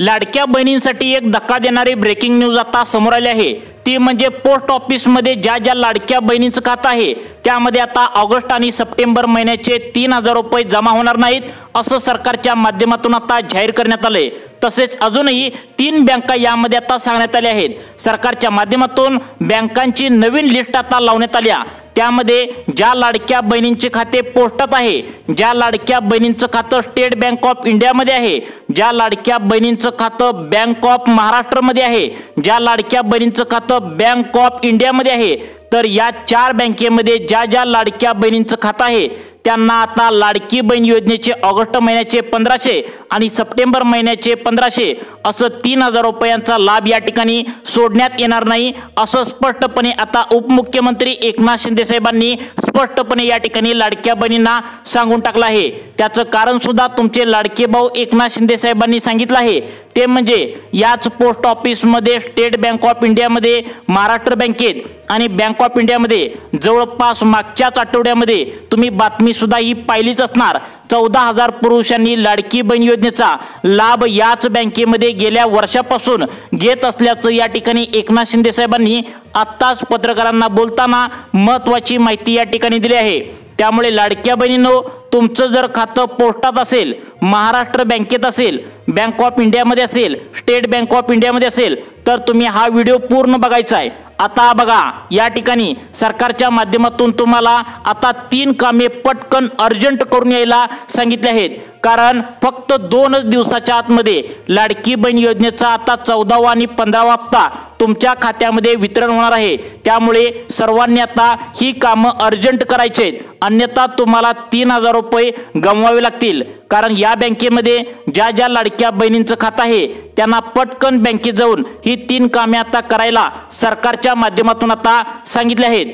लाडक्या बहिणींसाठी एक धक्का देणारी ब्रेकिंग न्यूज आता समोर आली आहे। ती म्हणजे पोस्ट ऑफिस मध्ये ज्या लाडक्या बहिणींचं खातं आहे त्यामध्ये आता ऑगस्ट आणि सप्टेंबर महिन्याचे 3000 रुपये जमा होणार नाहीत असं सरकारच्या माध्यमातून आता जाहीर करण्यात आले। तसेच अजूनही 3 बँका यामध्ये आता सांगण्यात आल्या आहेत। सरकारच्या माध्यमातून बँकांची नवीन लिस्ट आता लावण्यात आली आहे। त्यामध्ये ज्या लाडक्या बहिणींचे खाते पोस्टात आहे, ज्या लाडक्या बहिणींचं खातं स्टेट बँक ऑफ इंडिया मध्ये आहे, ज्या लाडक्या बहिणींचं खातं बँक ऑफ महाराष्ट्र मध्ये आहे, ज्या लाडक्या बहिणींचं खातं बँक ऑफ इंडिया मध्ये आहे, तर या 4 बँकेमध्ये ज्या लाडक्या बहिणींचं खातं आहे त्यांना आता लाडकी बहीण योजनेचे ऑगस्ट महिन्याचे 1500 आणि सप्टेंबर महिन्याचे 1500 असं 3000 रुपयांचा लाभ या ठिकाणी सोडण्यात येणार नाही असं स्पष्टपणे आता उपमुख्यमंत्री एकनाथ शिंदे साहेबांनी स्पष्टपणे या ठिकाणी लाडक्या बहिणींना सांगून टाकलं आहे। त्याचं कारण सुद्धा तुमचे लाडके भाऊ एकनाथ शिंदे साहेबांनी सांगितलं आहे। ते म्हणजे याच पोस्ट ऑफिस मध्ये स्टेट बँक ऑफ इंडिया मध्ये, महाराष्ट्र बँकेत आणि बँक ऑफ इंडिया मध्ये जवळपास मागच्याच आठवड्यामध्ये तुम्ही बातमी सुद्धा ही पाहिलीच असणार। 14000 पुरुषांनी लाडकी बहीण योजनेचा लाभ याच बँकेमध्ये गेल्या वर्षापासून घेत असल्याचं या ठिकाणी एकनाथ शिंदे साहेबांनी आत्ताच पत्रकारांना बोलताना महत्त्वाची माहिती या ठिकाणी दिली आहे। त्यामुळे लाडक्या बहिणींनो, तुमचं जर खातं पोस्टात असेल, महाराष्ट्र बँकेत असेल, बँक ऑफ इंडिया मध्ये असेल, स्टेट बँक ऑफ इंडिया मध्ये असेल तर तुम्ही हा व्हिडिओ पूर्ण बघायचा आहे। आता बघा, या ठिकाणी सरकारच्या माध्यमातून तुम्हाला आता 3 कामे पटकन अर्जंट करून यायला सांगितले आहेत। कारण फक्त 2 दिवसाच्या आतमध्ये लाडकी बहीण योजनेचा आता 14वा आणि 15वा हप्ता तुमच्या खात्यामध्ये वितरण होणार आहे। त्यामुळे सर्वांनी आता ही कामं अर्जंट करायची आहेत, अन्यथा तुम्हाला 3000 रुपये गमवावे लागतील। कारण या बँकेमध्ये ज्या लाडक्या बहिणींचं खातं आहे त्यांना पटकन बँकेत जाऊन ही 3 कामे आता करायला सरकारच्या माध्यमातून आता सांगितले आहेत।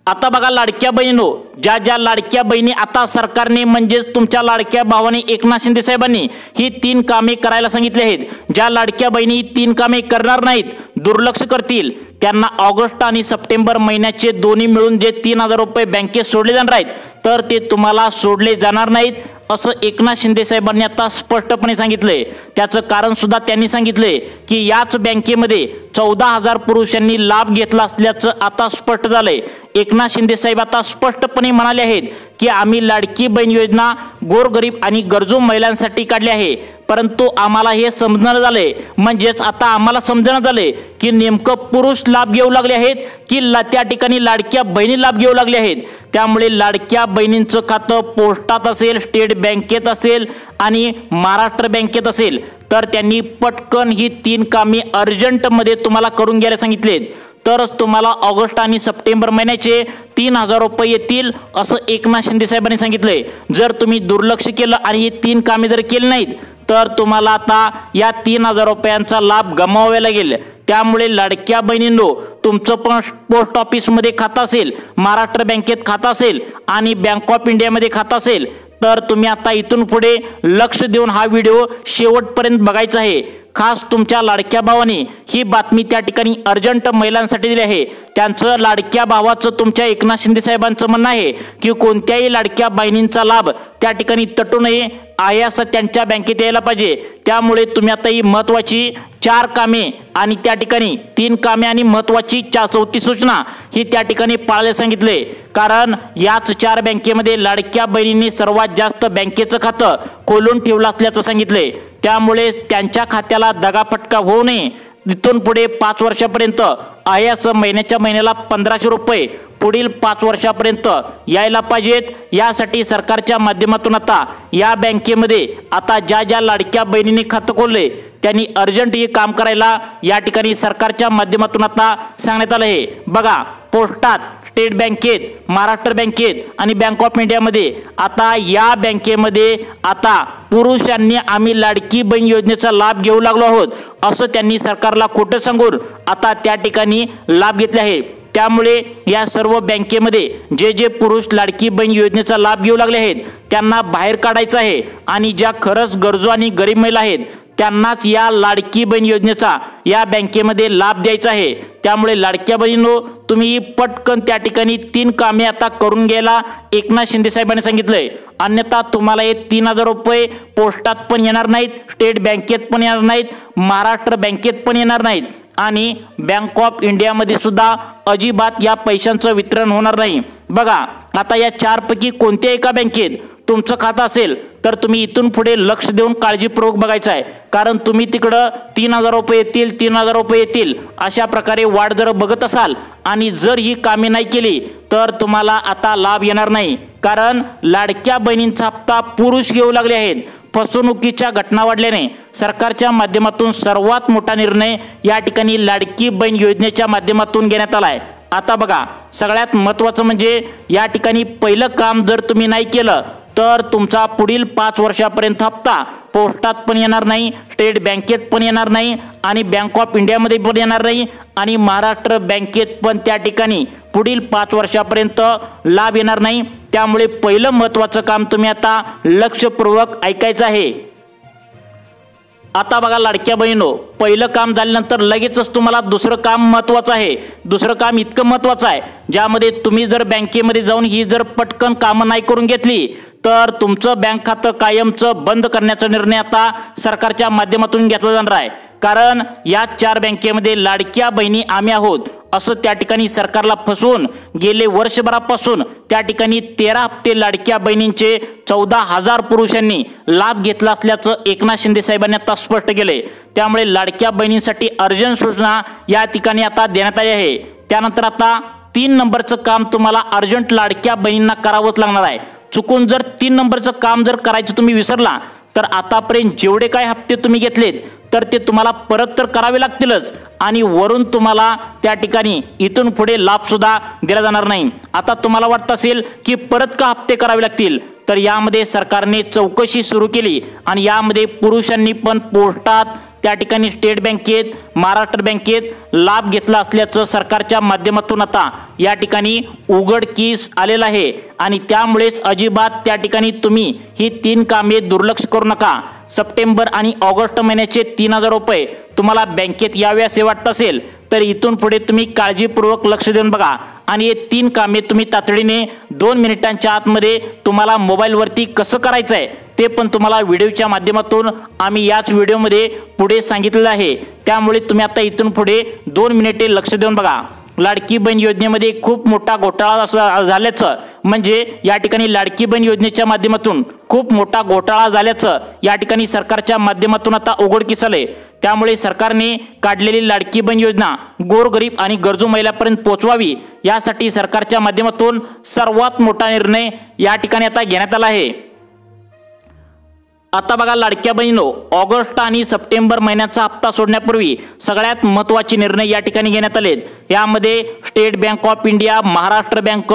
आता बघा लाडक्या बहिणींनो, ज्या लाडक्या बहिणी आता सरकारने म्हणजेच तुमच्या लाडक्या भावाने एकनाथ शिंदे साहेबांनी ही 3 कामे करायला सांगितले आहेत। ज्या लाडक्या बहिणी 3 कामे करणार नाहीत, दुर्लक्ष करतील, त्यांना ऑगस्ट आणि सप्टेंबर महिन्याचे दोन्ही मिळून जे 3000 रुपये बँकेत सोडले जाणार आहेत तर ते तुम्हाला सोडले जाणार नाहीत असं एकनाथ शिंदे साहेबांनी आता स्पष्टपणे सांगितले। त्याचं कारण सुद्धा त्यांनी सांगितले की याच बँकेमध्ये 14000 पुरुषांनी लाभ घेतला असल्याचं आता स्पष्ट झालंय। एकनाथ शिंदे साहेब आता स्पष्टपणे म्हणाले आहेत की आम्ही लाडकी बहीण योजना गोरगरीब आणि गरजू महिलांसाठी काढली आहे, परंतु आम्हाला हे समजणं झालंय, म्हणजेच आता आम्हाला समजणं झालंय की नेमकं पुरुष लाभ घेऊ लागले आहेत की त्या ठिकाणी लाडक्या बहिणी लाभ घेऊ लागले आहेत। त्यामुळे लाडक्या बहिणींचं खातं पोस्टात असेल, स्टेट बँकेत असेल आणि महाराष्ट्र बँकेत असेल तर त्यांनी पटकन ही 3 कामे अर्जंटमध्ये तुम्हाला करून घ्यायला सांगितलेत, तरच तुम्हाला ऑगस्ट आणि सप्टेंबर महिन्याचे 3000 रुपये येतील असं एकनाथ शिंदे साहेबांनी सांगितलंय। जर तुम्ही दुर्लक्ष केलं आणि ही 3 कामे जर केली नाहीत तर तुम्हाला आता या 3000 रुपयांचा लाभ गमवावा लागेल। त्यामुळे लाडक्या बहिणींनो, तुमचं पण पोस्ट ऑफिस मध्ये खातं असेल, महाराष्ट्र बँकेत खातं असेल आणि बँक ऑफ इंडिया मध्ये खातं असेल तर तुम्ही आता इथून पुढे लक्ष देऊन हा व्हिडिओ शेवटपर्यंत बघायचा आहे। खास तुमच्या लाडक्या भावाने ही बातमी त्या ठिकाणी अर्जंट महिलांसाठी दिली आहे। त्यांचं लाडक्या भावाचं तुमच्या एकनाथ शिंदे साहेबांचं म्हणणं आहे की कोणत्याही लाडक्या बहिणींचा लाभ त्या ठिकाणी तटू नये आहे असं त्यांच्या बँकेत यायला पाहिजे। त्यामुळे तुम्ही आता ही महत्त्वाची 4 कामे आणि त्या ठिकाणी 3 कामे आणि महत्त्वाची 4वी सूचना ही त्या ठिकाणी पाळायला सांगितले। कारण याच 4 बँकेमध्ये लाडक्या बहिणींनी सर्वात जास्त बँकेचं खातं खोलून ठेवलं असल्याचं सांगितले। त्यामुळे त्यांच्या खात्याला दगाफटका होऊ नये, इथून पुढे 5 वर्षापर्यंत आहे असं महिन्याच्या महिन्याला 1500 रुपये पुढील 5 वर्षापर्यंत यायला पाहिजेत। यासाठी सरकारच्या माध्यमातून आता या बँकेमध्ये आता ज्या लाडक्या बहिणींनी खातं खोलले त्यांनी अर्जंट हे काम करायला या ठिकाणी सरकारच्या माध्यमातून आता सांगण्यात आलं आहे। बघा, पोस्टात, स्टेट बँकेत, महाराष्ट्र बँकेत आणि बँक ऑफ इंडिया मध्ये आता या बँकेमध्ये आता पुरुषांनी आम्ही लाडकी बहीण योजनेचा लाभ घेऊ लागलो आहोत असं त्यांनी सरकारला खोटं सांगून आता त्या ठिकाणी लाभ घेतले आहे। त्यामुळे या सर्व बँकेमध्ये जे पुरुष लाडकी बहीण योजनेचा लाभ घेऊ लागले आहेत त्यांना बाहेर काढायचं आहे आणि ज्या खरंच गरजू आणि गरीब महिला आहेत त्यांनाच या लाडकी बहीण योजनेचा या बँकेमध्ये लाभ द्यायचा आहे। त्यामुळे लाडक्या बहिणींनो, तुम्ही पटकन त्या ठिकाणी 3 कामे आता करून घ्यायला एकनाथ शिंदे साहेबांनी सांगितलंय। अन्यथा तुम्हाला हे 3000 रुपये पोस्टात पण येणार नाहीत, स्टेट बँकेत पण येणार नाहीत, महाराष्ट्र बँकेत पण येणार नाहीत आणि बँक ऑफ इंडियामध्ये सुद्धा अजिबात या पैशांचं वितरण होणार नाही। बघा, आता या 4 पैकी कोणत्या एका बँकेत तुमचं खातं असेल तर तुम्ही इथून पुढे लक्ष देऊन काळजीपूर्वक बघायचं आहे, कारण तुम्ही तिकडं 3000 रुपये येतील, 3000 रुपये येतील अशा प्रकारे वाट जर बघत असाल आणि जर ही कामे नाही केली तर तुम्हाला आता लाभ येणार नाही। कारण लाडक्या बहिणींचा हप्ता पुरुष घेऊ लागले आहेत। फसवणुकीच्या घटना वाढल्याने सरकारच्या माध्यमातून सर्वात मोठा निर्णय या ठिकाणी लाडकी बहीण योजनेच्या माध्यमातून घेण्यात आलाय। आता बघा, सगळ्यात महत्त्वाचं म्हणजे या ठिकाणी पहिलं काम जर तुम्ही नाही केलं तर तुमचा पुढील 5 वर्षापर्यंत हप्ता पोस्टात पण येणार नाही, स्टेट बँकेत पण येणार नाही आणि बँक ऑफ इंडियामध्ये पण येणार नाही आणि महाराष्ट्र बँकेत पण त्या ठिकाणी पुढील 5 वर्षापर्यंत लाभ येणार नाही। त्यामुळे पहिलं महत्त्वाचं काम तुम्ही आता लक्षपूर्वक ऐकायचं आहे। आता बघा लाडक्या बहिणींनो, पहिलं काम झाल्यानंतर लगेचच तुम्हाला दुसरं काम महत्त्वाचं आहे। दुसरं काम इतकं महत्त्वाचं आहे ज्यामध्ये तुम्ही जर बँकेमध्ये जाऊन ही जर पटकन कामं नाही करून घेतली तर तुमचं बँक खातं कायमचं बंद करण्याचा निर्णय आता सरकारच्या माध्यमातून घेतला जाणार आहे। कारण या 4 बँकेमध्ये लाडक्या बहिणी आम्ही आहोत असं त्या ठिकाणी सरकारला फसवून गेले वर्षभरापासून त्या ठिकाणी 13 हप्ते लाडक्या बहिणींचे 14,000 पुरुषांनी लाभ घेतला असल्याचं एकनाथ शिंदे साहेबांनी आता स्पष्ट केले। त्यामुळे लाडक्या बहिणींसाठी अर्जंट सूचना या ठिकाणी आता देण्यात आली आहे। त्यानंतर आता 3 नंबरचं काम तुम्हाला अर्जंट लाडक्या बहिणींना करावंच लागणार आहे। चुकून जर 3 नंबरचं काम जर करायचं तुम्ही विसरला तर आतापर्यंत जेवढे काय हप्ते तुम्ही घेतलेत तर ते तुम्हाला परत तर करावे लागतीलच आणि वरून तुम्हाला त्या ठिकाणी इथून पुढे लाभ सुद्धा दिला जाणार नाही। आता तुम्हाला वाटत असेल की परत का हप्ते करावे लागतील, तर यामध्ये सरकारने चौकशी सुरू केली आणि यामध्ये पुरुषांनी पण पोस्टात त्या ठिकाणी स्टेट बँकेत महाराष्ट्र बँकेत लाभ घेतला असल्याचं सरकारच्या माध्यमातून आता या ठिकाणी उघडकीस आलेलं आहे आणि त्यामुळेच अजिबात त्या ठिकाणी तुम्ही ही 3 कामे दुर्लक्ष करू नका। सप्टेंबर आणि ऑगस्ट महिन्याचे 3000 रुपये तुम्हाला बँकेत यावे असे वाटत असेल तर इथून पुढे तुम्ही काळजीपूर्वक लक्ष देऊन बघा आणि हे 3 कामे तुम्ही तातडीने 2 मिनिटांच्या आतमध्ये तुम्हाला मोबाईलवरती कसं करायचं आहे ते पण तुम्हाला व्हिडिओच्या माध्यमातून आम्ही याच व्हिडिओमध्ये पुढे सांगितलेलं आहे। त्यामुळे तुम्ही आता इथून पुढे 2 मिनिटे लक्ष देऊन बघा। लाडकी बहीण योजनेमध्ये खूप मोठा घोटाळा झाल्याचं म्हणजे या ठिकाणी लाडकी बहीण योजनेच्या माध्यमातून खूप मोठा घोटाळा झाल्याचं या ठिकाणी सरकारच्या माध्यमातून आता उघडकीस आले। त्यामुळे सरकारने काढलेली लाडकी बहीण योजना गोरगरीब आणि गरजू महिलांपर्यंत पोहोचवावी यासाठी सरकारच्या माध्यमातून सर्वात मोठा निर्णय या ठिकाणी आता घेण्यात आला आहे। आता बघा लाडक्या बहिणींनो, ऑगस्ट आणि सप्टेंबर महिन्याचा हप्ता सोडण्यापूर्वी सगळ्यात महत्त्वाचे निर्णय या ठिकाणी घेण्यात आलेत। यामध्ये state Bank of India, Maharashtra bank,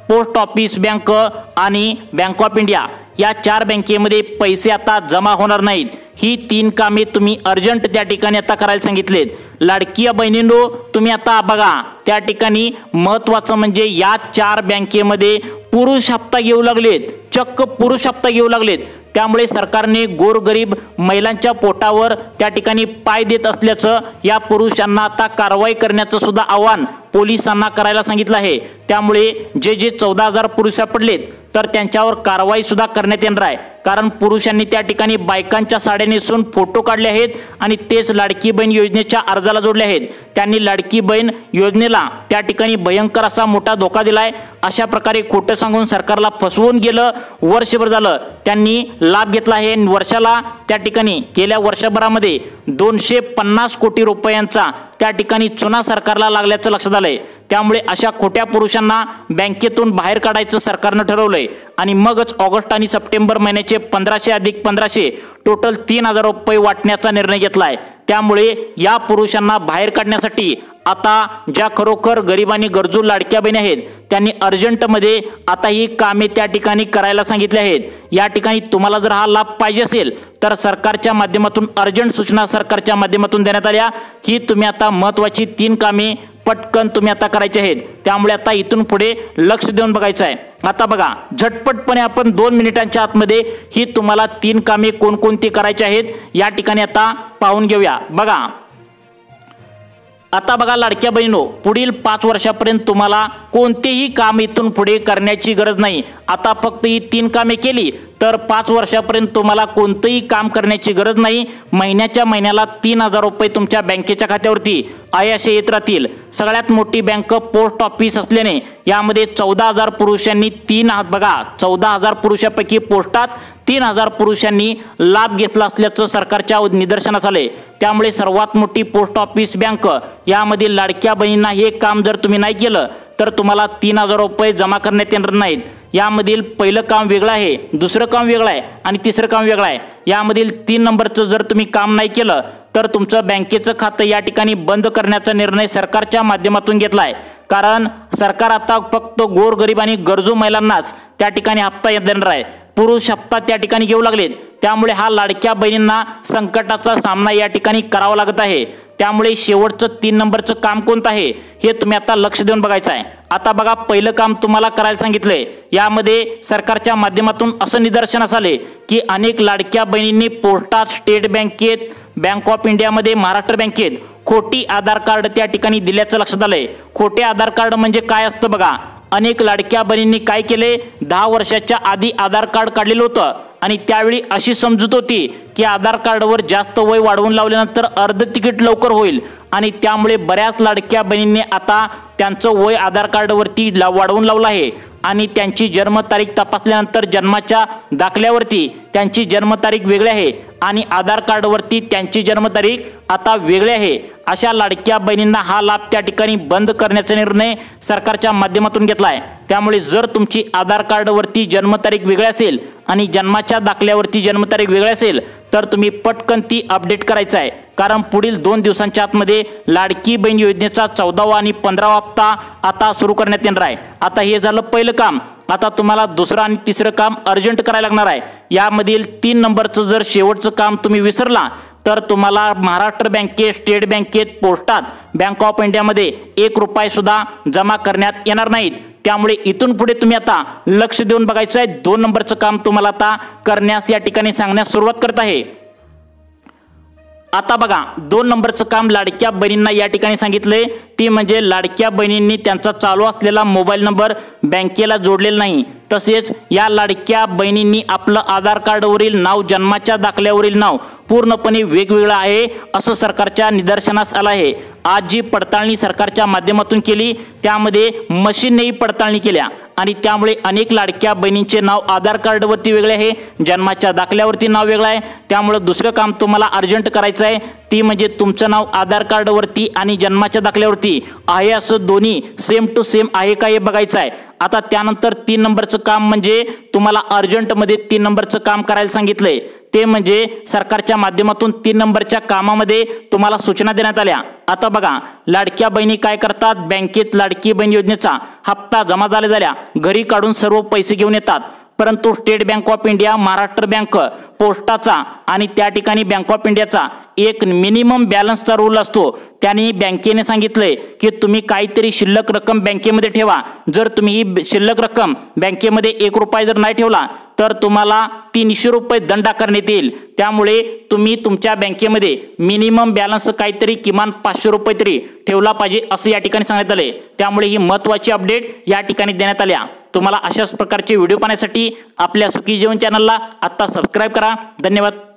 post office bank आणि बँक ऑफ इंडिया या 4 बँकेमध्ये पैसे आता जमा होणार नाहीत। ही 3 कामे तुम्ही अर्जंट त्या ठिकाणी आता करायला सांगितलेत। लाडकी बहिणींनो, तुम्ही आता बघा त्या ठिकाणी महत्त्वाचं म्हणजे या 4 बँकेमध्ये पुरुष हप्ता घेऊ लागलेत, चक्क पुरुष हप्ता घेऊ लागलेत। त्यामुळे सरकारने गोरगरीब महिलांच्या पोटावर त्या ठिकाणी पाय देत असल्याचं या पुरुषांना आता कारवाई करण्याचं सुद्धा आवाहन पोलिसांना करायला सांगितलं आहे। त्यामुळे जे 14,000 पुरुष सापडलेत तर त्यांच्यावर कारवाई सुद्धा करण्यात येणार आहे। कारण पुरुषांनी त्या ठिकाणी बायकांच्या साड्या नेसून फोटो काढले आहेत आणि तेच लाडकी बहीण योजनेच्या अर्जाला जोडले आहेत। त्यांनी लाडकी बहीण योजनेला त्या ठिकाणी भयंकर असा मोठा धोका दिलाय। अशा प्रकारे खोटं सांगून सरकारला फसवून गेलं, वर्षभर झालं त्यांनी लाभ घेतला आहे। वर्षाला त्या ठिकाणी गेल्या वर्षभरामध्ये 250 कोटी रुपयांचा त्या ठिकाणी चुना सरकारला लागल्याचं लक्षात आलंय। त्यामुळे अशा खोट्या पुरुषांना बँकेतून बाहेर काढायचं सरकारनं ठरवलंय आणि मगच ऑगस्ट आणि सप्टेंबर महिन्याचे 1500 अधिक 1500 टोटल 3000 रुपये वाटण्याचा निर्णय घेतलाय। त्यामुळे या पुरुषांना बाहेर काढण्यासाठी आता ज्या खरोखर गरीब आणि गरजू लाडक्या बहिणी आहेत त्यांनी अर्जंटमध्ये आता ही कामे त्या ठिकाणी करायला सांगितले आहेत। या ठिकाणी तुम्हाला जर हा लाभ पाहिजे असेल तर सरकारच्या माध्यमातून अर्जंट सूचना सरकारच्या माध्यमातून देण्यात आल्या। ही तुम्ही आता महत्त्वाची 3 कामे पटकन तुम्ही आता करायचे आहेत। त्यामुळे आता इथून पुढे लक्ष देऊन बघायचं आहे। आता बघा झटपटपणे आपण 2 मिनिटांच्या आतमध्ये ही तुम्हाला 3 कामे कोणकोणती करायची आहेत या ठिकाणी आता पाहून घेऊया। बघा आता बघा लाडक्या बहिणींनो, पुढील 5 वर्षापर्यंत तुम्हाला कोणतेही काम इथून पुढे करण्याची गरज नाही। आता फक्त ही 3 कामे केली तर 5 वर्षापर्यंत तुम्हाला कोणतेही काम करण्याची गरज नाही। महिन्याच्या महिन्याला 3000 रुपये तुमच्या बँकेच्या खात्यावरती आयासे येत राहतील। सगळ्यात मोठी बँक पोस्ट ऑफिस असल्याने यामध्ये 14000 पुरुषांनी 14000 पुरुषांपैकी पोस्टात 3000 पुरुषांनी लाभ घेतला असल्याचं सरकारच्या निदर्शनास आले। त्यामुळे सर्वात मोठी पोस्ट ऑफिस बँक यामध्ये लाडक्या बहिणींना हे काम जर तुम्ही नाही केलं तर तुम्हाला 3000 रुपये जमा करण्यात येणार नाहीत। यामधील पहिलं काम वेगळं आहे, दुसरं काम वेगळं आहे आणि तिसरं काम वेगळं आहे। यामधील 3 नंबरचं जर तुम्ही काम नाही केलं तर तुमचं बँकेचं खातं या ठिकाणी बंद करण्याचा निर्णय सरकारच्या माध्यमातून घेतला आहे। कारण सरकार आता फक्त गोरगरीब आणि गरजू महिलांनाच त्या ठिकाणी हप्ता देणार आहे। पुरुष हप्ता त्या ठिकाणी घेऊ लागलेत। त्यामुळे हा लाडक्या बहिणींना संकटाचा सामना या ठिकाणी करावा लागत आहे। त्यामुळे शेवटचं 3 नंबरचं काम कोणतं आहे हे तुम्ही आता लक्ष देऊन बघायचं आहे। आता बघा पहिलं काम तुम्हाला करायला सांगितलंय। यामध्ये सरकारच्या माध्यमातून असं निदर्शनास आले की अनेक लाडक्या बहिणींनी पोस्टात, स्टेट बँकेत, बँक ऑफ इंडियामध्ये, महाराष्ट्र बँकेत खोटी आधार कार्ड त्या ठिकाणी दिल्याचं लक्षात आलंय। खोटे आधार कार्ड म्हणजे काय असतं बघा, अनेक लाडक्या बहिणींनी काय केले, 10 वर्षाच्या आधी आधार कार्ड काढलेलं होतं आणि त्यावेळी अशी समजूत होती की आधार कार्डवर जास्त वय वाढवून लावल्यानंतर अर्ध तिकीट लवकर होईल आणि त्यामुळे बऱ्याच लाडक्या बहिणींनी आता त्यांचं वय आधार कार्डवरती वाढवून लावलं आहे आणि त्यांची जन्मतारीख तपासल्यानंतर जन्माच्या दाखल्यावरती त्यांची जन्मतारीख वेगळी आहे आणि आधार कार्डवरती त्यांची जन्मतारीख आता वेगळी आहे। अशा लाडक्या बहिणींना हा लाभ त्या ठिकाणी बंद करण्याचा निर्णय सरकारच्या माध्यमातून घेतला आहे। त्यामुळे जर तुमची आधार कार्डवरती जन्मतारीख वेगळी असेल आणि जन्माच्या दाखल्यावरती जन्मतारीख वेगळी असेल तर तुम्ही पटकन ती अपडेट करायचं आहे। कारण पुढील 2 दिवसांच्या आतमध्ये लाडकी बहीण योजनेचा 14वा आणि 15वा हप्ता आता सुरू करण्यात येणार आहे। आता हे झालं पहिलं काम। आता तुम्हाला दुसरं आणि तिसरं काम अर्जंट करायला लागणार आहे। यामधील 3 नंबरचं जर शेवटचं काम तुम्ही विसरला तर तुम्हाला महाराष्ट्र बँकेत, स्टेट बँकेत, पोस्टात, बँक ऑफ इंडियामध्ये 1 रुपया सुद्धा जमा करण्यात येणार नाहीत। त्यामुळे इथून पुढे तुम्ही आता लक्ष देऊन बघायचं आहे। 2 नंबरचं काम तुम्हाला आता करण्यास या ठिकाणी सांगण्यास सुरुवात करत आहे। आता बघा 2 नंबरचं काम लाडक्या बहिणींना या ठिकाणी सांगितले ती म्हणजे लाडक्या बहिणींनी त्यांचा चालू असलेला मोबाईल नंबर बँकेला जोडलेला नाही। तसेच या लाडक्या बहिणींनी आपलं आधार कार्डवरील नाव, जन्माच्या दाखल्यावरील नाव पूर्णपणे वेगवेगळं आहे असं सरकारच्या निदर्शनास आलं आहे। आज जी पडताळणी सरकारच्या माध्यमातून केली त्यामध्ये मशीननेही पडताळणी केल्या आणि त्यामुळे अनेक लाडक्या बहिणींचे नाव आधार कार्डवरती वेगळे आहे, जन्माच्या दाखल्यावरती नाव वेगळं आहे। त्यामुळे दुसरं काम तुम्हाला अर्जंट करायचं आहे ती म्हणजे तुमचं नाव आधार कार्डवरती आणि जन्माच्या दाखल्यावरती आहे असं दोन्ही सेम टू सेम आहे का हे बघायचं आहे। आता त्यानंतर 3 नंबरचं काम म्हणजे तुम्हाला अर्जंटमध्ये 3 नंबरचं काम करायला सांगितलंय ते म्हणजे सरकारच्या माध्यमातून 3 नंबरच्या कामामध्ये तुम्हाला सूचना देण्यात आल्या। आता बघा लाडक्या बहिणी काय करतात, बँकेत लाडकी बहीण योजनेचा हप्ता जमा झाल्या घरी काढून सर्व पैसे घेऊन येतात। परंतु State Bank of India, Maharashtra bank, पोस्टाचा आणि त्या ठिकाणी बँक ऑफ इंडियाचा एक मिनिमम बॅलन्सचा रूल असतो। त्यांनी बँकेने सांगितलंय की तुम्ही काहीतरी शिल्लक रक्कम बँकेमध्ये ठेवा। जर तुम्ही ही शिल्लक रक्कम बँकेमध्ये 1 रुपया जर नाही ठेवला तर तुम्हाला 300 रुपये दंड आकारण्यात येईल। त्यामुळे तुम्ही तुमच्या बँकेमध्ये मिनिमम बॅलन्स काहीतरी किमान 500 रुपये तरी ठेवला पाहिजे असं या ठिकाणी सांगण्यात आले। त्यामुळे ही महत्त्वाची अपडेट या ठिकाणी देण्यात आल्या। तुम्हाला अशाच प्रकारचे व्हिडिओ पाहण्यासाठी आपल्या सुखी जीवन चॅनलला आता सबस्क्राइब करा। धन्यवाद।